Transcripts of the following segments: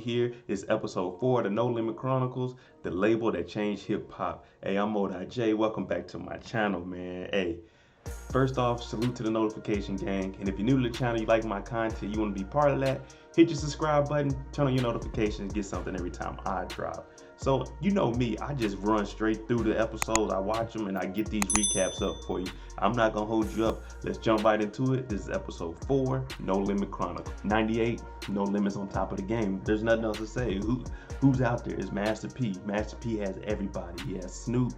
here. It's episode 4 of the No Limit Chronicles, the label that changed hip hop. Hey, I'm Moedotj. Welcome back to my channel, man. Hey, first off, salute to the notification gang. And if you're new to the channel, you like my content, you want to be part of that, hit your subscribe button, turn on your notifications, get something every time I drop. So, you know me, I just run straight through the episodes, I watch them, and I get these recaps up for you. I'm not gonna hold you up. Let's jump right into it. This is episode 4, No Limit Chronicles. 98, No Limits on top of the game. There's nothing else to say. Who's out there? It's Master P. Master P has everybody. He has Snoop.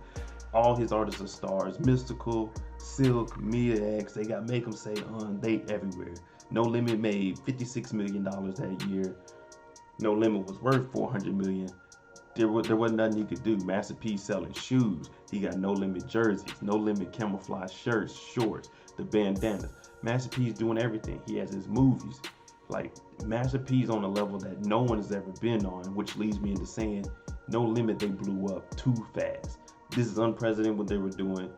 All his artists are stars. Mystikal, Silkk, Moedotj, they got Make 'Em Say they everywhere. No Limit made $56 million that year. No Limit was worth $400 million. There wasn't nothing he could do. Master P selling shoes. He got No Limit jerseys, No Limit camouflage shirts, shorts, the bandanas. Master P's doing everything. He has his movies. Like, Master P's on a level that no one has ever been on, which leads me into saying No Limit, they blew up too fast. This is unprecedented what they were doing.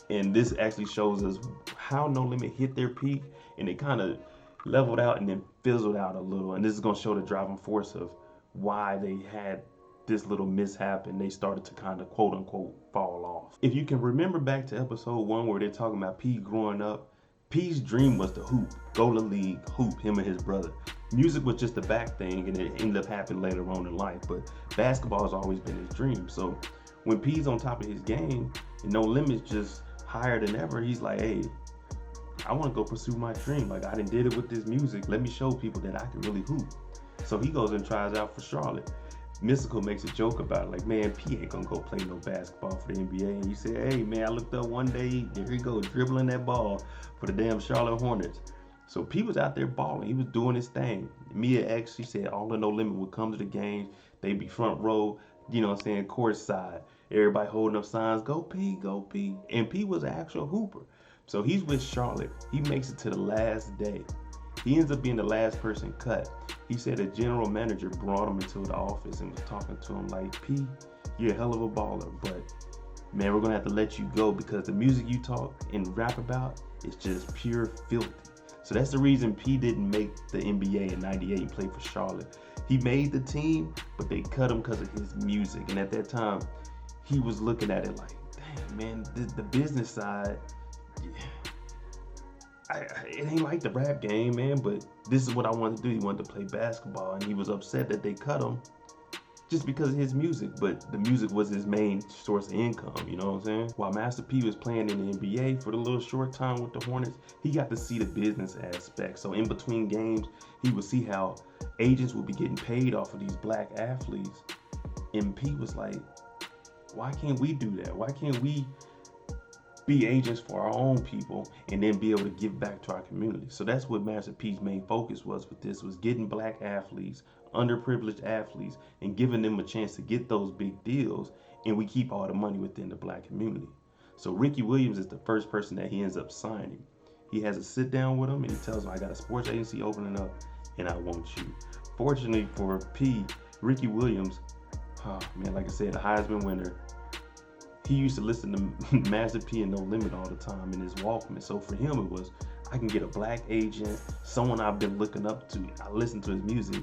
And this actually shows us how No Limit hit their peak and it kind of leveled out and then fizzled out a little. And this is going to show the driving force of why they had this little mishap and they started to kind of quote unquote fall off. If you can remember back to episode 1 where they're talking about P growing up, P's dream was to hoop, go to league, hoop, him and his brother. Music was just a back thing and it ended up happening later on in life, but basketball has always been his dream. So when P's on top of his game and No Limit's just higher than ever, he's like, hey, I want to go pursue my dream. Like, I done did it with this music. Let me show people that I can really hoop. So he goes and tries out for Charlotte. Mystikal makes a joke about it, like, man, P ain't gonna go play no basketball for the NBA. And you say, hey, man, I looked up one day, there he go, dribbling that ball for the damn Charlotte Hornets. So P was out there balling. He was doing his thing. Moedotj, she said all the No Limit would come to the games. They'd be front row, you know what I'm saying, court side. Everybody holding up signs, go P, go P. And P was an actual hooper. So he's with Charlotte. He makes it to the last day. He ends up being the last person cut. He said a general manager brought him into the office and was talking to him like, P, you're a hell of a baller, but man, we're gonna have to let you go because the music you talk and rap about is just pure filthy. So that's the reason P didn't make the NBA in '98 and play for Charlotte. He made the team, but they cut him because of his music. And at that time, he was looking at it like, dang, man, the business side, yeah. It ain't like the rap game, man, but this is what I wanted to do. He wanted to play basketball, and he was upset that they cut him just because of his music, but the music was his main source of income, you know what I'm saying? While Master P was playing in the NBA for the little short time with the Hornets, he got to see the business aspect. So in between games, he would see how agents would be getting paid off of these black athletes, and P was like, why can't we do that? Why can't we be agents for our own people and then be able to give back to our community? So that's what Master P's main focus was with this, was getting black athletes, underprivileged athletes, and giving them a chance to get those big deals, and we keep all the money within the black community. So Ricky Williams is the first person that he ends up signing. He has a sit down with him and he tells him, I got a sports agency opening up and I want you. Fortunately for P, Ricky Williams, oh man, like I said, a Heisman winner, he used to listen to Master P and No Limit all the time in his Walkman. So for him, it was, I can get a black agent, someone I've been looking up to. I listen to his music.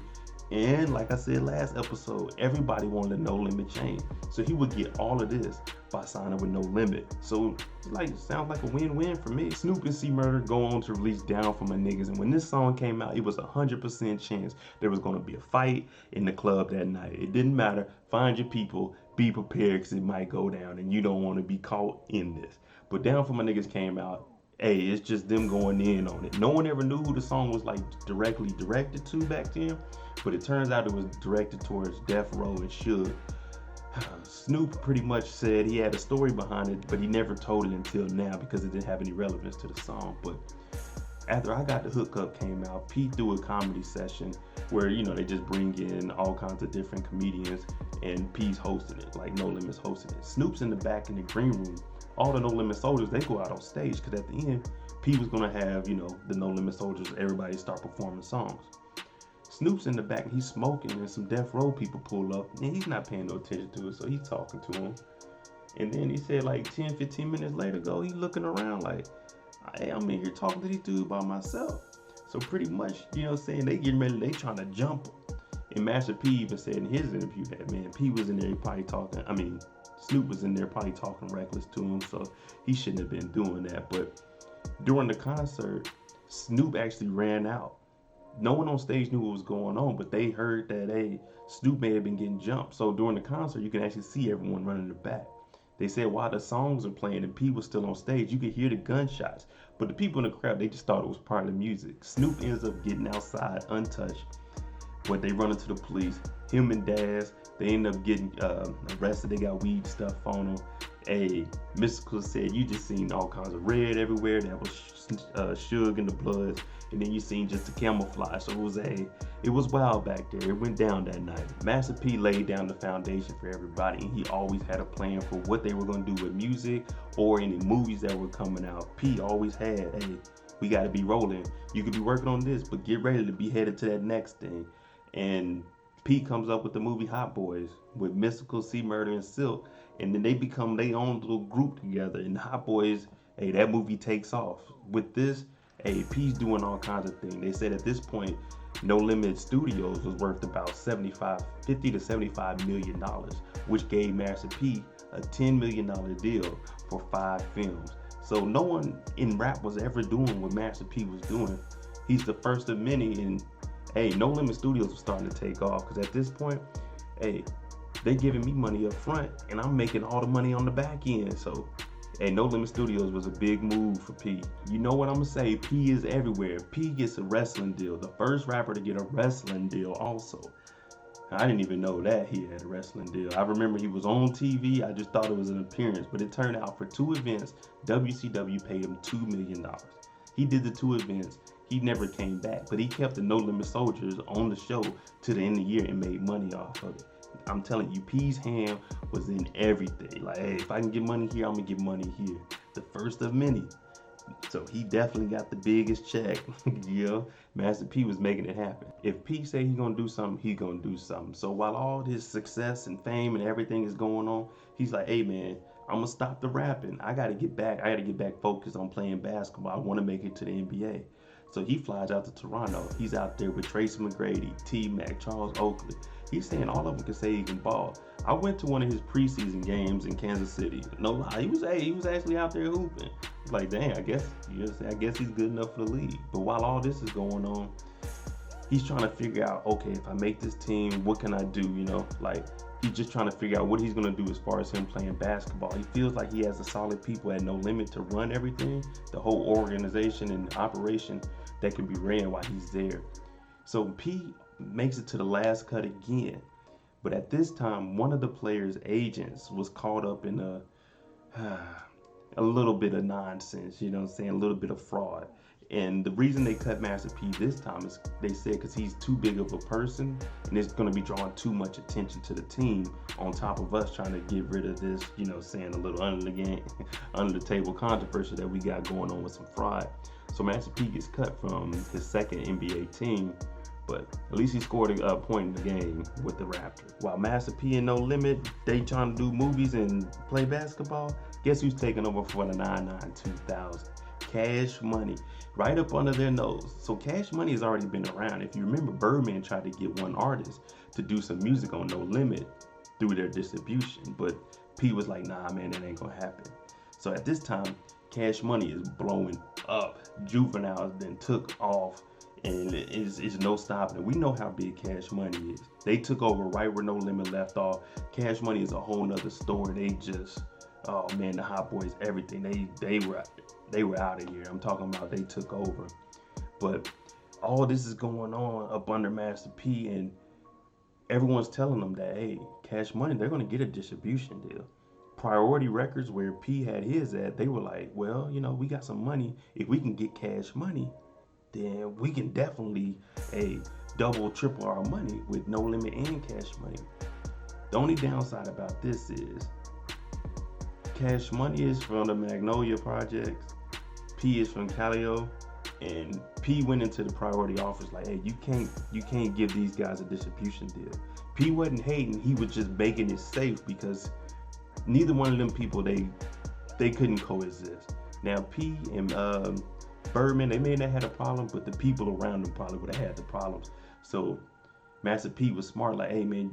And like I said last episode, everybody wanted a No Limit chain. So he would get all of this by signing with No Limit. So like, sounds like a win-win for me. Snoop and C Murder go on to release Down for My Niggas. And when this song came out, it was 100% chance there was going to be a fight in the club that night. It didn't matter. Find your people. Be prepared because it might go down and you don't want to be caught in this. But Down for My Niggas came out. Hey, it's just them going in on it. No one ever knew who the song was like directly directed to back then, but it turns out it was directed towards Death Row and Suge. Snoop pretty much said he had a story behind it, but he never told it until now because it didn't have any relevance to the song. But after I Got the Hookup came out, Pete threw a comedy session where, you know, they just bring in all kinds of different comedians and P's hosting it, like No Limit's hosting it. Snoop's in the back in the green room. All the No Limit soldiers, they go out on stage because at the end, P was gonna have, you know, the No Limit soldiers, everybody start performing songs. Snoop's in the back and he's smoking and some Death Row people pull up and he's not paying no attention to it, so he's talking to him. And then he said like 10, 15 minutes later ago, he's looking around like, hey, I'm in here talking to these dudes by myself. So pretty much, you know what I'm saying, they getting ready, they trying to jump him. And Master P even said in his interview that, man, P was in there probably talking, Snoop was in there probably talking reckless to him, so he shouldn't have been doing that. But during the concert, Snoop actually ran out. No one on stage knew what was going on, but they heard that, hey, Snoop may have been getting jumped. So during the concert, you can actually see everyone running the back. They said while the songs are playing and P was still on stage, you could hear the gunshots. But the people in the crowd, they just thought it was part of the music. Snoop ends up getting outside untouched, but they run into the police. Him and Daz, they end up getting arrested. They got weed stuff on them. Hey, Mystikal said you just seen all kinds of red everywhere. That was Suge in the blood, and then you seen just the camouflage. So it was wild back there. It went down that night. Master P laid down the foundation for everybody, and he always had a plan for what they were gonna do with music or any movies that were coming out. P always had, hey, we gotta be rolling. You could be working on this, but get ready to be headed to that next thing. And P comes up with the movie Hot Boys with Mystikal, C Murder, and Silkk, and then they become their own little group together. And Hot Boys, hey, that movie takes off. With this, hey, P's doing all kinds of things. They said at this point, No Limit Studios was worth about $50 to $75 million, which gave Master P a $10 million deal for 5 films. So no one in rap was ever doing what Master P was doing. He's the first of many, and hey, No Limit Studios was starting to take off, because at this point, hey, they giving me money up front and I'm making all the money on the back end. So, hey, No Limit Studios was a big move for P. You know what I'm gonna say? P is everywhere. P gets a wrestling deal. The first rapper to get a wrestling deal also. I didn't even know that he had a wrestling deal. I remember he was on TV. I just thought it was an appearance, but it turned out for 2 events, WCW paid him $2 million. He did the 2 events. He never came back, but he kept the No Limit Soldiers on the show to the end of the year and made money off of it. I'm telling you, P's hand was in everything. Like, hey, if I can get money here, I'm gonna get money here. The first of many. So he definitely got the biggest check. Yeah, Master P was making it happen. If P say he gonna do something, he gonna do something. So while all this success and fame and everything is going on, he's like, hey man, I'm gonna stop the rapping. I gotta get back focused on playing basketball. I wanna make it to the NBA. So he flies out to Toronto. He's out there with Tracy McGrady, T-Mac, Charles Oakley. He's saying all of them can say he can ball. I went to one of his preseason games in Kansas City. No lie, he was actually out there hooping. Like, dang, I guess he's good enough for the league. But while all this is going on, he's trying to figure out, okay, if I make this team, what can I do? You know, like, he's just trying to figure out what he's gonna do as far as him playing basketball. He feels like he has a solid people at No Limit to run everything, the whole organization and operation that can be ran while he's there. So P makes it to the last cut again. But at this time, one of the players' agents was caught up in a little bit of nonsense, you know what I'm saying, a little bit of fraud. And the reason they cut Master P this time is they said because he's too big of a person and it's going to be drawing too much attention to the team on top of us trying to get rid of this, you know, saying a little under the table controversy that we got going on with some fraud. So Master P gets cut from his second NBA team, but at least he scored a point in the game with the Raptors. While Master P and No Limit, they trying to do movies and play basketball, guess who's taking over for the 99-2000? Cash Money, right up under their nose. So Cash Money has already been around. If you remember, Birdman tried to get one artist to do some music on No Limit through their distribution, but P was like, nah man, that ain't gonna happen. So at this time, Cash Money is blowing up. Juvenile then took off, and it's no stopping it. We know how big Cash Money is. They took over right where No Limit left off. Cash Money is a whole nother story. They just, oh man, the Hot Boys, everything. They were out of here. I'm talking about they took over. But all this is going on up under Master P, and everyone's telling them that, hey, Cash Money, they're gonna get a distribution deal. Priority Records, where P had his at, they were like, well, you know, we got some money. If we can get Cash Money, then we can definitely double, triple our money with No Limit and Cash Money. The only downside about this is Cash Money is from the Magnolia Projects, P is from Calio, and P went into the priority office like, hey, you can't give these guys a distribution deal. P wasn't hating, he was just making it safe because neither one of them people, they couldn't coexist. Now P and Birdman, they may not have had a problem, but the people around them probably would have had the problems. So Master P was smart, like, hey man,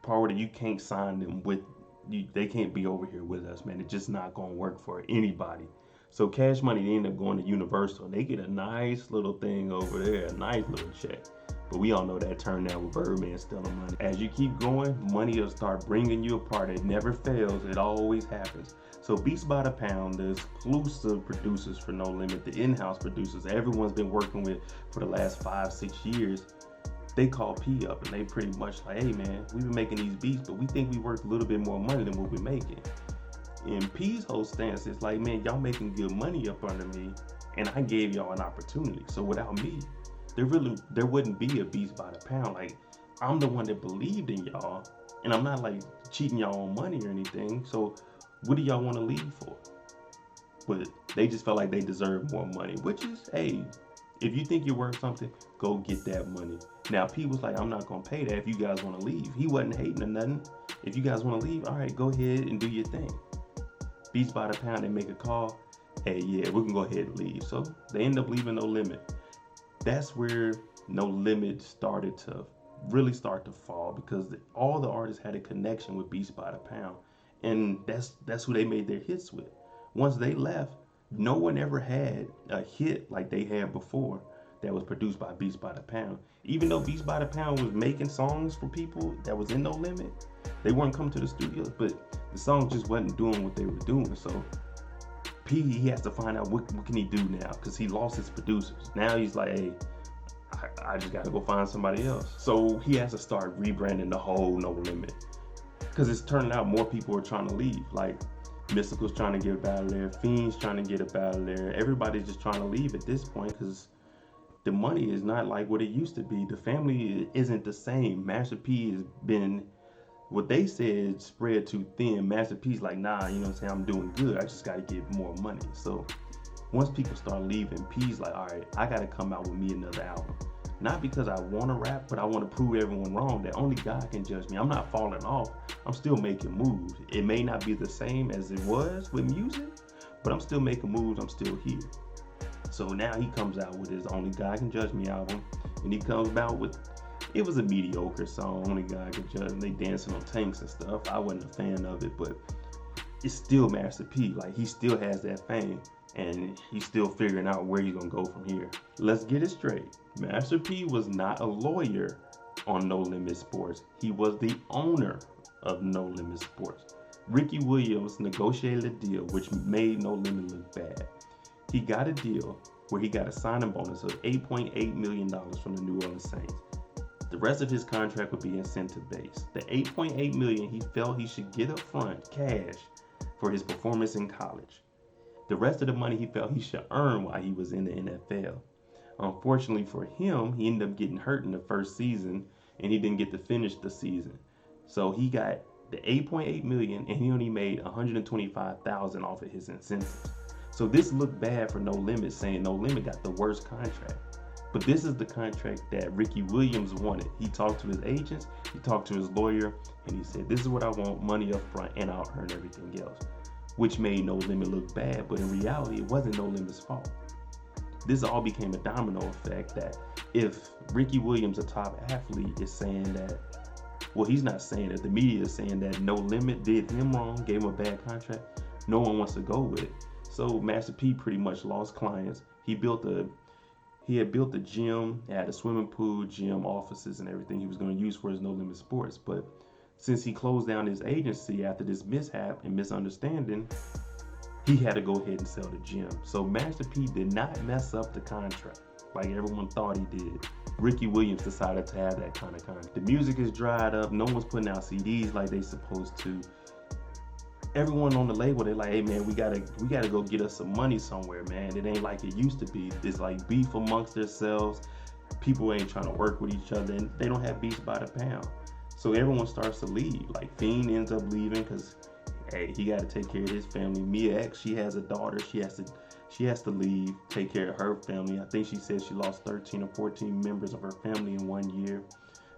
Priority, you can't sign them with you, they can't be over here with us, man. It's just not gonna work for anybody. So Cash Money, they end up going to Universal. They get a nice little thing over there, a nice little check. But we all know that turned out with Birdman stealing money. As you keep going, money will start bringing you apart. It never fails. It always happens. So Beats by the Pound, the exclusive producers for No Limit, the in-house producers, everyone's been working with for the last 5-6 years. They call P up and they pretty much like, hey man, we've been making these beats, but we think we worth a little bit more money than what we're making. And P's whole stance is like, man, y'all making good money up under me, and I gave y'all an opportunity. So without me, there wouldn't be a Beats by the Pound. Like, I'm the one that believed in y'all, and I'm not like cheating y'all on money or anything. So what do y'all want to leave for? But they just felt like they deserved more money, which is, hey, if you think you're worth something, go get that money. Now P was like, I'm not gonna pay that if you guys want to leave. He wasn't hating or nothing. If you guys want to leave, all right, go ahead and do your thing. Beats by the Pound, they make a call. Hey, yeah, we can go ahead and leave. So they end up leaving No Limit. That's where No Limit started to really start to fall, because all the artists had a connection with Beats by the Pound, and that's who they made their hits with. Once they left, no one ever had a hit like they had before that was produced by Beats by the Pound. Even though Beats by the Pound was making songs for people that was in No Limit, they weren't coming to the studios, but the songs just wasn't doing what they were doing. So P, he has to find out what can he do now, because he lost his producers. Now he's like, hey, I just gotta go find somebody else. So he has to start rebranding the whole No Limit, because it's turning out more people are trying to leave. Like Mystikal's trying to get up out of there, Fiend's trying to get up out of there. Everybody's just trying to leave at this point, because the money is not like what it used to be. The family isn't the same. Master P has been, what they said, spread too thin. Master P's like, nah, you know what I'm saying, I'm doing good, I just gotta get more money. So once people start leaving, P's like, all right, I gotta come out with me another album. Not because I want to rap, but I want to prove everyone wrong that only God can judge me. I'm not falling off. I'm still making moves. It may not be the same as it was with music, but I'm still making moves. I'm still here. So now he comes out with his Only God Can Judge Me album, and he comes out with, it was a mediocre song, Only God Can Judge Me. They dancing on tanks and stuff. I wasn't a fan of it, but it's still Master P. Like, he still has that fame, and he's still figuring out where he's gonna go from here. Let's get it straight. Master P was not a lawyer on No Limit Sports. He was the owner of No Limit Sports. Ricky Williams negotiated a deal which made No Limit look bad. He got a deal where he got a signing bonus of $8.8 million from the New Orleans Saints. The rest of his contract would be incentive-based. The $8.8 million he felt he should get up front, cash, for his performance in college. The rest of the money he felt he should earn while he was in the NFL. Unfortunately for him, he ended up getting hurt in the first season, and he didn't get to finish the season. So he got the $8.8 million, and he only made $125,000 off of his incentives. So this looked bad for No Limit, saying No Limit got the worst contract. But this is the contract that Ricky Williams wanted. He talked to his agents, he talked to his lawyer, and he said, this is what I want, money up front, and I'll earn everything else. Which made No Limit look bad, but in reality, it wasn't No Limit's fault. This all became a domino effect that if Ricky Williams, a top athlete, is saying that, well, he's not saying that, the media is saying that No Limit did him wrong, gave him a bad contract, no one wants to go with it. So Master P pretty much lost clients. He had built a gym, had a swimming pool, gym, offices, and everything he was going to use for his No Limit Sports. But since he closed down his agency after this mishap and misunderstanding, he had to go ahead and sell the gym. So Master P did not mess up the contract like everyone thought he did. Ricky Williams decided to have that kind of contract. The music is dried up. No one's putting out CDs like they supposed to. Everyone on the label, they're like, hey man, we gotta go get us some money somewhere, man. It ain't like it used to be. It's like beef amongst themselves. People ain't trying to work with each other, and they don't have Beats by the Pound. So everyone starts to leave. Like Fiend ends up leaving because, hey, he got to take care of his family. Mia X, she has a daughter. She has to leave, take care of her family. I think she said she lost 13 or 14 members of her family in 1 year.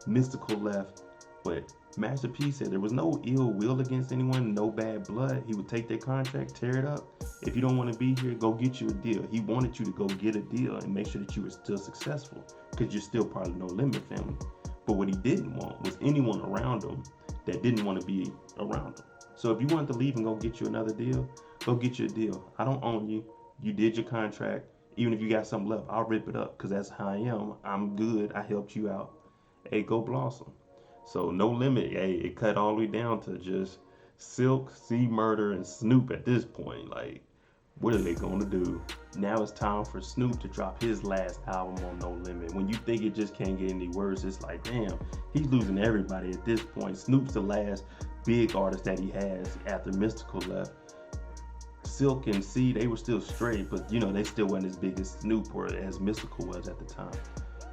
Mystikal left, but Master P said there was no ill will against anyone, no bad blood. He would take their contract, tear it up. If you don't want to be here, go get you a deal. He wanted you to go get a deal and make sure that you were still successful because you're still part of the No Limit family. But what he didn't want was anyone around him that didn't want to be around him. So if you wanted to leave and go get you another deal, go get you a deal. I don't own you. You did your contract. Even if you got something left, I'll rip it up because that's how I am. I'm good. I helped you out. Hey, go blossom. So No Limit, hey, it cut all the way down to just Silkk, C Murder, and Snoop at this point. Like, what are they gonna do? Now it's time for Snoop to drop his last album on No Limit. When you think it just can't get any worse, it's like, damn, he's losing everybody at this point. Snoop's the last big artist that he has after Mystikal left. Silkk and C, they were still straight, but you know, they still weren't as big as Snoop or as Mystikal was at the time.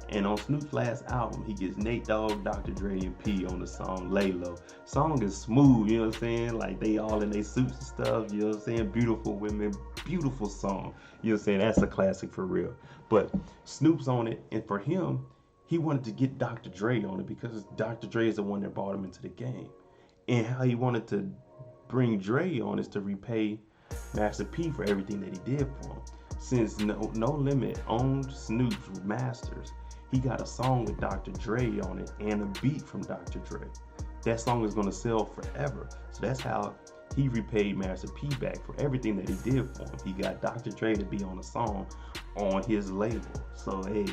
And on Snoop's last album, he gets Nate Dogg, Dr. Dre, and P on the song Lay Low. Song is smooth, you know what I'm saying? Like, they all in their suits and stuff, you know what I'm saying? Beautiful women, beautiful song. You know what I'm saying? That's a classic for real. But Snoop's on it, and for him, he wanted to get Dr. Dre on it because Dr. Dre is the one that brought him into the game. And how he wanted to bring Dre on is to repay Master P for everything that he did for him. Since No Limit owned Snoop's masters, he got a song with Dr. Dre on it and a beat from Dr. Dre. That song is going to sell forever. So that's how he repaid Master P back for everything that he did for him. He got Dr. Dre to be on a song on his label. So, hey,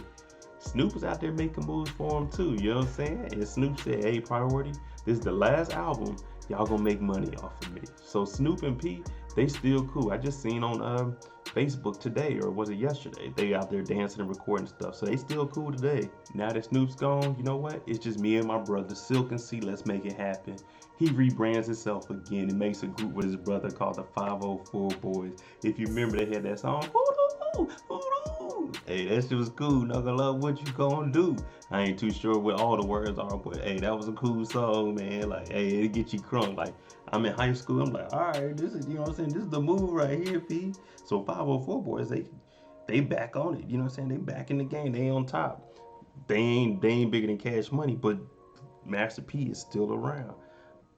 Snoop was out there making moves for him too, you know what I'm saying? And Snoop said, hey, priority, this is the last album. Y'all gonna make money off of me. So Snoop and P, they still cool. I just seen on Facebook today, or was it yesterday? They out there dancing and recording stuff. So they still cool today. Now that Snoop's gone, you know what? It's just me and my brother, Silkk and C. Let's make it happen. He rebrands himself again and makes a group with his brother called the 504 Boys. If you remember, they had that song. Hey, that shit was cool. Not gonna love what you gonna do. I ain't too sure what all the words are, but hey, that was a cool song, man. Like, hey, it get you crunk. Like, I'm in high school. I'm like, all right, this is, you know what I'm saying? This is the move right here, P. So 504 Boys, they back on it. You know what I'm saying? They back in the game. They on top. They ain't bigger than Cash Money, but Master P is still around.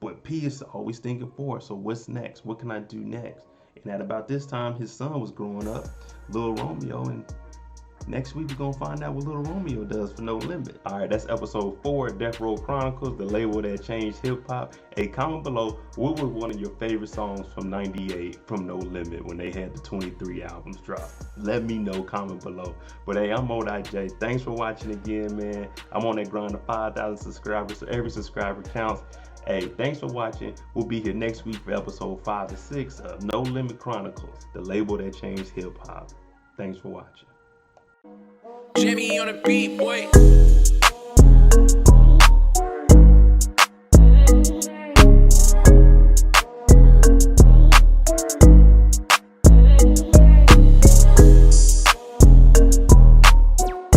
But P is always thinking forward. So what's next? What can I do next? And at about this time, his son was growing up, Lil Romeo, and next week we're gonna find out what Lil Romeo does for No Limit. All right, that's episode 4 of Death Row Chronicles, the label that changed hip hop. Hey, comment below, what was one of your favorite songs from '98 from No Limit when they had the 23 albums drop? Let me know, comment below. But hey, I'm Moedotj. Thanks for watching again, man. I'm on that grind of 5,000 subscribers, so every subscriber counts. Hey, thanks for watching. We'll be here next week for episode 5 to 6 of No Limit Chronicles, the label that changed hip hop. Thanks for watching. Jimmy on the beat, boy.